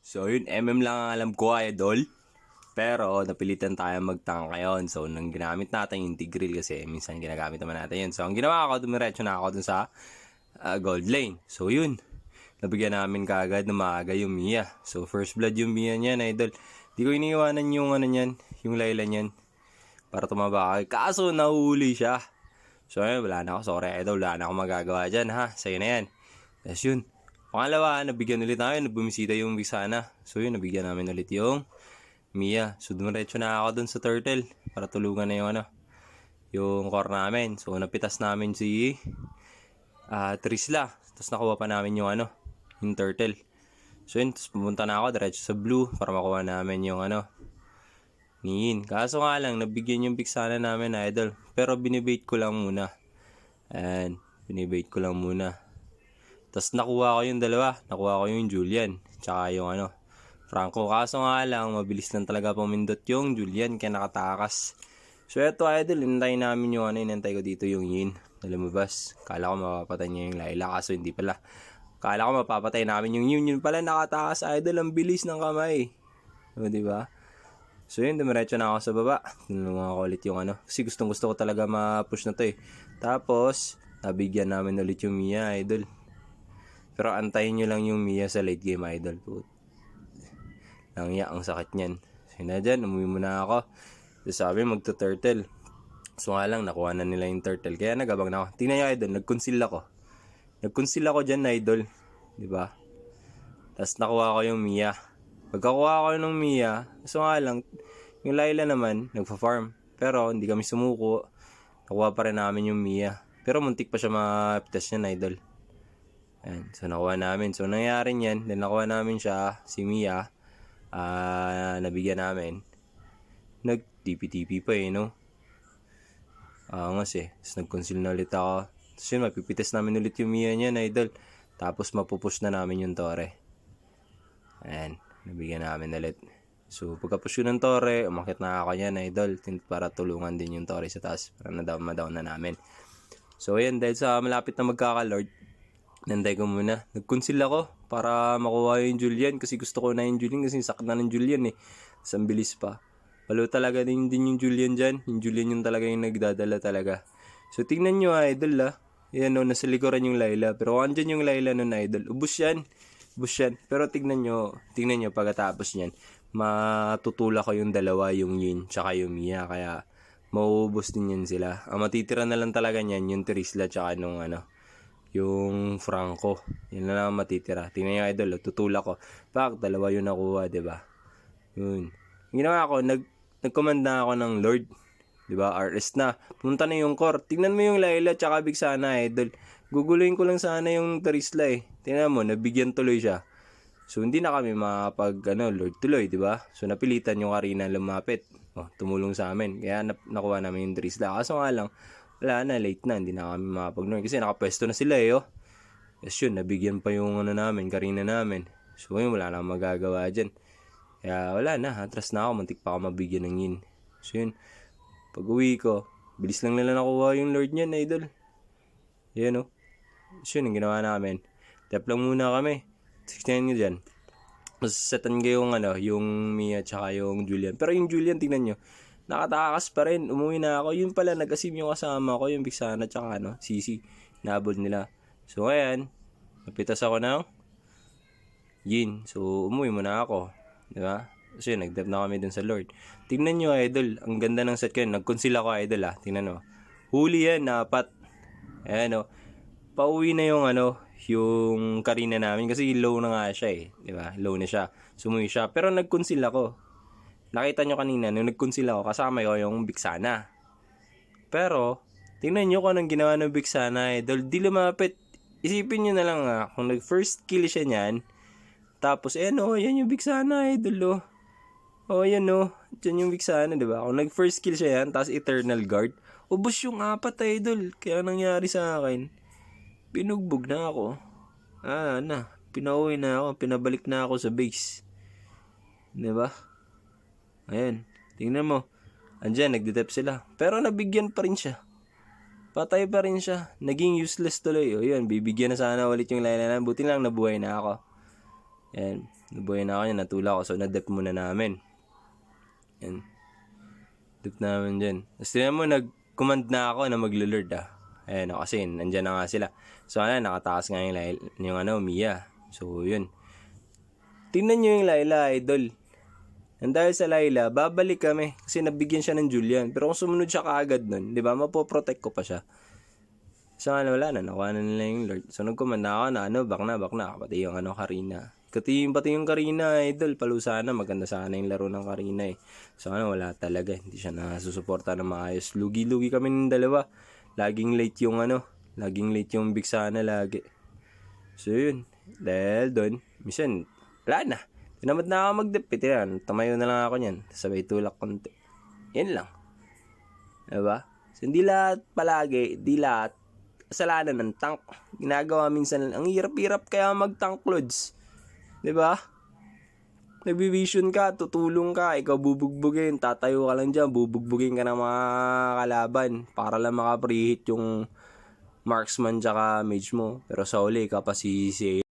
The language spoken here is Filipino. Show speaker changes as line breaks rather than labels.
So yun, MM lang ang alam ko, idol. Pero napilitan tayo mag-tank ngayon. So nang ginamit natin yung Tigreal kasi minsan ginagamit naman natin yun. So ang ginawa ko, dumiretso na ako dun sa gold lane. So yun, nabigyan namin kaagad na maaga yung Mia. So first blood yung Mia niyan, idol. Di ko iniiwanan yung ano niyan, yung Layla niyan. Para tumaba kay. Kaso nahuli siya. So ayun, wala na ako. Sorry idol, wala na akong magagawa dyan ha. Sa'yo na yan. Tapos yun. Pangalawa, nabigyan ulit namin. Bumisita yung Vixana. So yun, nabigyan namin ulit yung Mia. So dumiretso na ako dun sa turtle. Para tulungan na yung yung core namin. So napitas namin si Trisla. Tapos nakuha pa namin yung yung turtle. So yun, tapos pumunta na ako diretso sa blue para makuha namin yung Niin. Kaso nga lang, nabigyan yung Vixana namin, idol. Pero binibait ko lang muna. And binibait ko lang muna. Tapos nakuha ko yung dalawa. Nakuha ko yung Julian. Tsaka yung Franco. Kaso nga lang, mabilis lang talaga pumindot yung Julian. Kaya nakatakas. So eto, idol. Inantay namin yung inantay ko dito yung Yin. Na lumabas. Kala ko mapapatay niya yung Layla. Kaso hindi pala. Kala ko mapapatay namin yung Yin. Yun pala nakatakas, idol. Ang bilis ng kamay. O, diba? So yun, dumiretso na ako sa baba. Tinulungan ko ulit yung kasi gustong gusto ko talaga ma-push na to eh. Tapos, nabigyan namin ulit yung Mia, idol. Pero antayin nyo lang yung Mia sa late game, idol. Langya, ang sakit nyan. So yun na dyan, umuwi muna ako. So sabi, magto-turtle. So nga lang, nakuha na nila yung turtle. Kaya nagabang na ako. Tingnan nyo, idol, nag-conceal ako. Nag-conceal ako dyan, idol. Diba? Tapos nakuha ko yung Mia. Pagkakuha ko ng Mia, so nga lang, yung Layla naman, nagpa-farm. Pero hindi kami sumuko. Nakuha pa rin namin yung Mia. Pero muntik pa siya ma-test niyan, idol. Ayan, so nakuha namin. So nangyari niyan, then nakuha namin siya, si Mia. Nabigyan namin. Nag-TP-TP pa eh, no? Angas eh. Tapos nag-conceal na ulit ako. Tapos yun, mapipites namin ulit yung Mia niyan, idol. Tapos mapupush na namin yung Torre. Ayan. Nabigyan namin ulit. So, pagka-push ng Torre, umakit na ako yan, idol. Para tulungan din yung Torre sa taas. Para ma-down na namin. So, ayan. Dahil sa malapit na magkaka-lord, nanday ko muna. Nag-conceal ako para makuha yung Julian. Kasi gusto ko na yung Julian. Kasi sakit na ng Julian eh. Sa bilis pa. Palo talaga din yung Julian dyan. Yung Julian yung talaga yung nagdadala talaga. So, tingnan nyo, idol ah. Yan o, nasa likuran yung Layla. Pero kung andyan yung Layla nun, idol. Ubus yan. Pero tignan nyo pagkatapos niyan, matutula ko yung dalawa, yung Yin tsaka yung Mia, kaya mauubos din yan sila. Ang matitira na lang talaga niyan yung Trisla tsaka nung yung Franco. Yan na lang matitira. Tingnan nyo, idol, tutula ko. Bak, dalawa yung nakuha, diba? Yun. Ginawa ko, nag-command na ako ng Lord. Diba? RS na. Pumunta na yung core. Tingnan mo yung Layla tsaka Vixana, idol. Guguluhin ko lang sana yung Trisla eh. Tingnan mo, nabigyan tuloy siya. So, hindi na kami makapag, Lord tuloy, di ba? So, napilitan yung Karina lumapit. Tumulong sa amin. Kaya nakuha namin yung Trisla. Kaso nga lang, wala na, late na. Hindi na kami makapag-Lord. Kasi nakapwesto na sila eh, oh. Yes, yun, nabigyan pa yung namin, Karina namin. So, yun, wala na magagawa dyan. Kaya, wala na, atras na ako. Muntik pa ako mabigyan ng Yin. So, yun, pag uwi ko, bilis lang nila nakuha yung Lord niyan, idol. Yan, oh. So, yun, ang ginawa namin. Tap lang muna kami. 16 nyo dyan. Mas setan ko yung Mia tsaka yung Julian. Pero yung Julian, tingnan nyo. Nakatakas pa rin. Umuwi na ako. Yun pala, nag-asim yung kasama ko. Yung Vixana tsaka Sisi. Nabol nila. So, ayan. Napitas ako ng Yin. So, umuwi muna ako. Diba? So, yun, nag-dep na kami dun sa Lord. Tingnan nyo, idol. Ang ganda ng set ko yun. Nag-conceal ako, idol, ah. Tingnan nyo. Huli yan, napat. Ayan, pauwi na yung yung Karina namin kasi low na nga siya eh, di ba? Low na siya. Sumuwi siya. Pero nag-conceal ako. Nakita nyo kanina nung nag-conceal ako, kasama ko yung Vixana. Pero tingnan nyo kung anong ginawa ng Vixana eh. Di lumapit. Isipin nyo na lang kung nag-first kill siya niyan, tapos yan yung Vixana idol yan dyan yung Vixana, di ba? Kung nag-first kill siya yan, tapos Eternal Guard, ubos yung 4 idol. Kaya nangyari sa akin, pinugbog na ako. Pinauwi na ako. Pinabalik na ako sa base. Diba? Ayan. Tingnan mo. Andyan, nagdetep sila. Pero nabigyan pa rin siya. Patay pa rin siya. Naging useless tuloy. O yun, bibigyan na sana ulit yung Layla na. Buti lang nabuhay na ako. Ayan, nabuhay na ako yan, natula ako. So, na-dep muna namin. Ayan. Dep namin dyan. Tapos tingnan mo, nag-command na ako na maglo-lord Ayan, kasi nandyan na nga sila. So, nakatakas nga yung Mia. So, yun. Tingnan nyo yung Layla, idol. And dahil sa Layla, babalik kami. Kasi nabigyan siya ng Julian. Pero kung sumunod siya kaagad nun, di ba, mapoprotect ko pa siya. So, wala na. Nakuha na nila yung Lord. So, nag-command na ako na, back na. Pati yung Karina. Pati yung Karina, idol. Palusa na. Maganda sana yung laro ng Karina eh. So, wala talaga. Hindi siya nasusuporta na maayos. Lugi-lugi kami ng dalawa. Laging late yung Big Sana lagi. So, yun. Dahil doon, minsan, wala na. Tinamad na ako mag-dep. Tamayo na lang ako niyan. Sabay tulak konti. Yan lang. Diba? So, hindi lahat kasalanan ng tank. Ginagawa minsan, ang hirap-hirap kaya mag-tank, Lods. Diba? Nagbi-vision ka, tutulong ka, ikaw bubugbugin, tatayo ka lang dyan, bubugbugin ka ng mga kalaban para lang maka-preheat yung marksman tsaka mage mo. Pero sa uli, kapasisi